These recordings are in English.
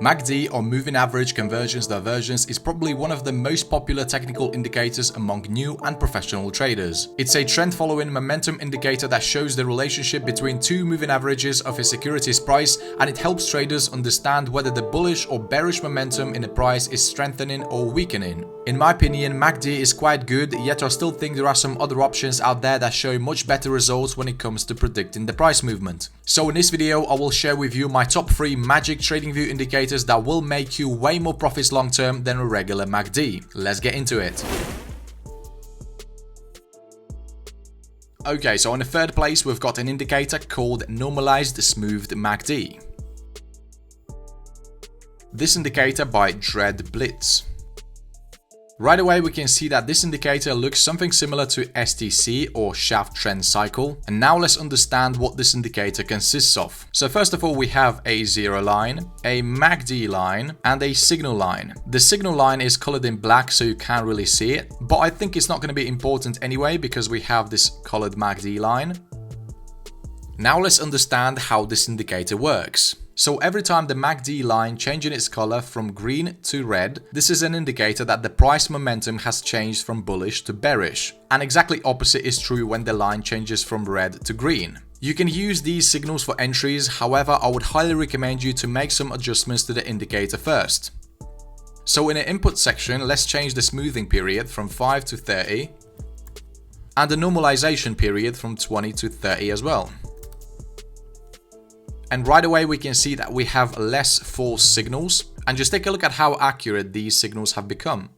MACD, or Moving Average Convergence Divergence, is probably one of the most popular technical indicators among new and professional traders. It's a trend-following momentum indicator that shows the relationship between two moving averages of a security's price, and it helps traders understand whether the bullish or bearish momentum in a price is strengthening or weakening. In my opinion, MACD is quite good, yet I still think there are some other options out there that show much better results when it comes to predicting the price movement. So in this video, I will share with you my top 3 magic TradingView indicators that will make you way more profits long term than a regular MACD. Let's get into it. Okay, so in the third place we've got an indicator called Normalized Smoothed MACD. This indicator by TradeiQ. Right away we can see that this indicator looks something similar to STC or shaft trend cycle, and now let's understand what this indicator consists of. So first of all, we have a zero line, a MACD line, and a signal line. The signal line is colored in black so you can't really see it, but I think it's not going to be important anyway because we have this colored MACD line. Now let's understand how this indicator works. So every time the MACD line changes its color from green to red, this is an indicator that the price momentum has changed from bullish to bearish. And exactly opposite is true when the line changes from red to green. You can use these signals for entries, however, I would highly recommend you to make some adjustments to the indicator first. So in the input section, let's change the smoothing period from 5 to 30 and the normalization period from 20 to 30 as well. And right away we can see that we have less false signals, and just take a look at how accurate these signals have become.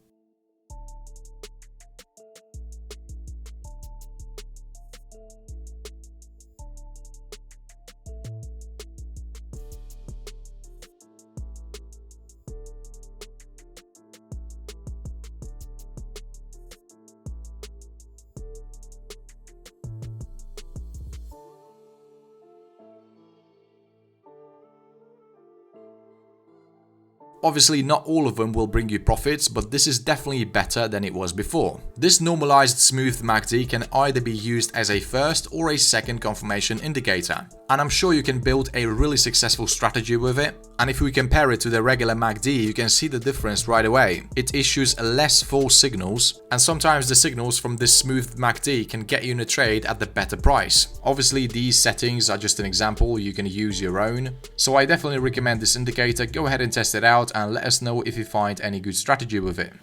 Obviously, not all of them will bring you profits, but this is definitely better than it was before. This normalized smooth MACD can either be used as a first or a second confirmation indicator, and I'm sure you can build a really successful strategy with it. And if we compare it to the regular MACD, you can see the difference right away. It issues less false signals, and sometimes the signals from this smooth MACD can get you in a trade at the better price. Obviously, these settings are just an example, you can use your own. So I definitely recommend this indicator. Go ahead and test it out and let us know if you find any good strategy with it.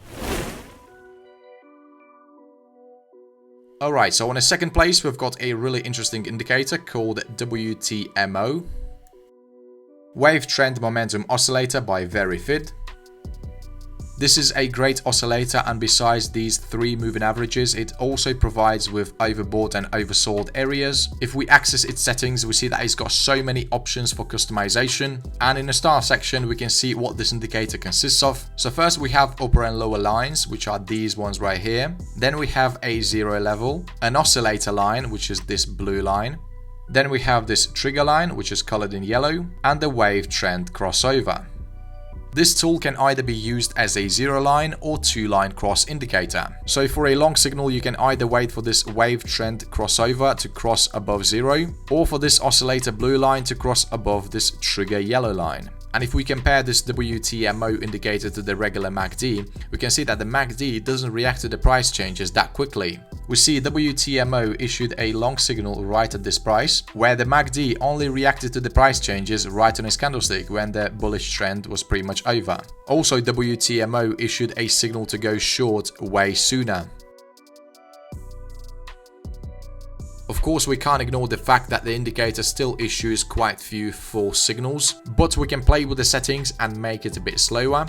Alright, so on the second place we've got a really interesting indicator called WTMO. Wave Trend Momentum Oscillator by VeriFid. This is a great oscillator, and besides these 3 moving averages, it also provides with overbought and oversold areas. If we access its settings, we see that it's got so many options for customization, and in the star section we can see what this indicator consists of. So first we have upper and lower lines, which are these ones right here. Then we have a zero level, an oscillator line, which is this blue line. Then we have this trigger line, which is colored in yellow, and the wave trend crossover. This tool can either be used as a 0 line or 2 line cross indicator. So for a long signal, you can either wait for this wave trend crossover to cross above 0, or for this oscillator blue line to cross above this trigger yellow line. And if we compare this WTMO indicator to the regular MACD, we can see that the MACD doesn't react to the price changes that quickly. We see WTMO issued a long signal right at this price, where the MACD only reacted to the price changes right on its candlestick when the bullish trend was pretty much over. Also, WTMO issued a signal to go short way sooner. Of course, we can't ignore the fact that the indicator still issues quite few false signals, but we can play with the settings and make it a bit slower.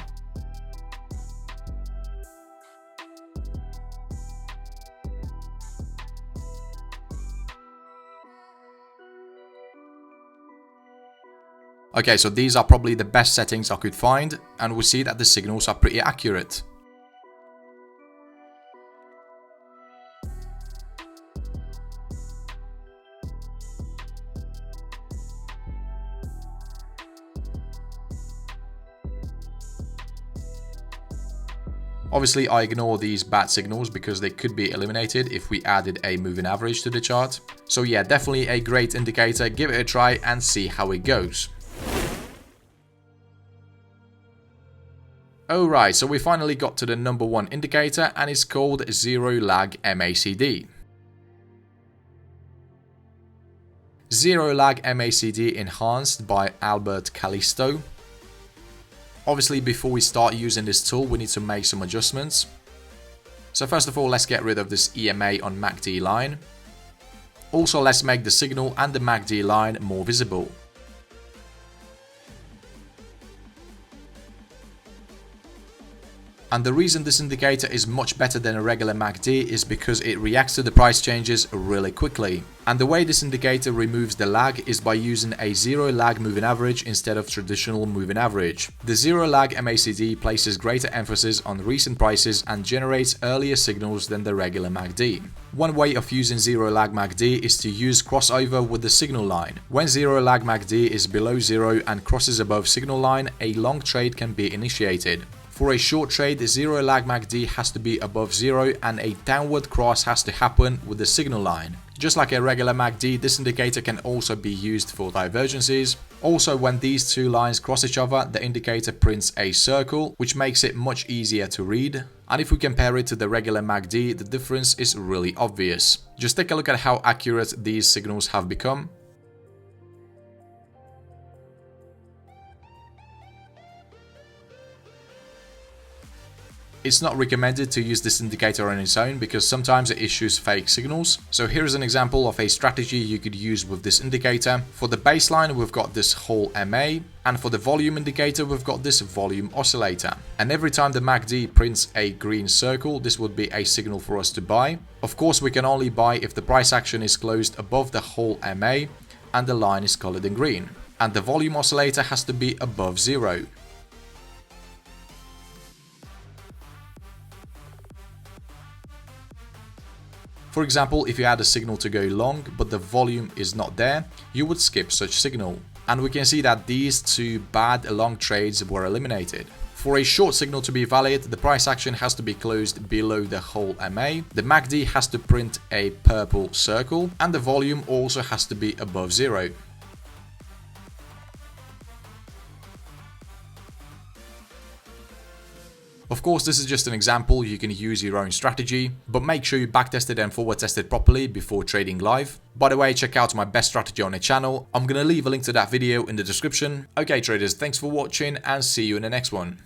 Okay, so these are probably the best settings I could find, and we see that the signals are pretty accurate. Obviously, I ignore these bad signals because they could be eliminated if we added a moving average to the chart. So yeah, definitely a great indicator. Give it a try and see how it goes. Alright, so we finally got to the number one indicator, and it's called Zero Lag MACD. Zero Lag MACD enhanced by Albert Callisto. Obviously, before we start using this tool, we need to make some adjustments. So first of all, let's get rid of this EMA on MACD line. Also, let's make the signal and the MACD line more visible. And the reason this indicator is much better than a regular MACD is because it reacts to the price changes really quickly. And the way this indicator removes the lag is by using a zero lag moving average instead of traditional moving average. The zero lag MACD places greater emphasis on recent prices and generates earlier signals than the regular MACD. One way of using zero lag MACD is to use crossover with the signal line. When zero lag MACD is below zero and crosses above signal line, a long trade can be initiated. For a short trade, the zero lag MACD has to be above zero and a downward cross has to happen with the signal line. Just like a regular MACD, this indicator can also be used for divergences. Also, when these two lines cross each other, the indicator prints a circle, which makes it much easier to read. And if we compare it to the regular MACD, the difference is really obvious. Just take a look at how accurate these signals have become. It's not recommended to use this indicator on its own because sometimes it issues fake signals. So here's an example of a strategy you could use with this indicator. For the baseline, we've got this whole MA, and for the volume indicator, we've got this volume oscillator. And every time the MACD prints a green circle, this would be a signal for us to buy. Of course, we can only buy if the price action is closed above the whole MA and the line is colored in green. And the volume oscillator has to be above zero. For example, if you had a signal to go long, but the volume is not there, you would skip such signal. And we can see that these two bad long trades were eliminated. For a short signal to be valid, the price action has to be closed below the whole MA, the MACD has to print a purple circle, and the volume also has to be above zero. Of course, this is just an example, you can use your own strategy, but make sure you backtest it and forward test it properly before trading live. By the way, check out my best strategy on the channel, I'm gonna leave a link to that video in the description. Okay traders, thanks for watching and see you in the next one.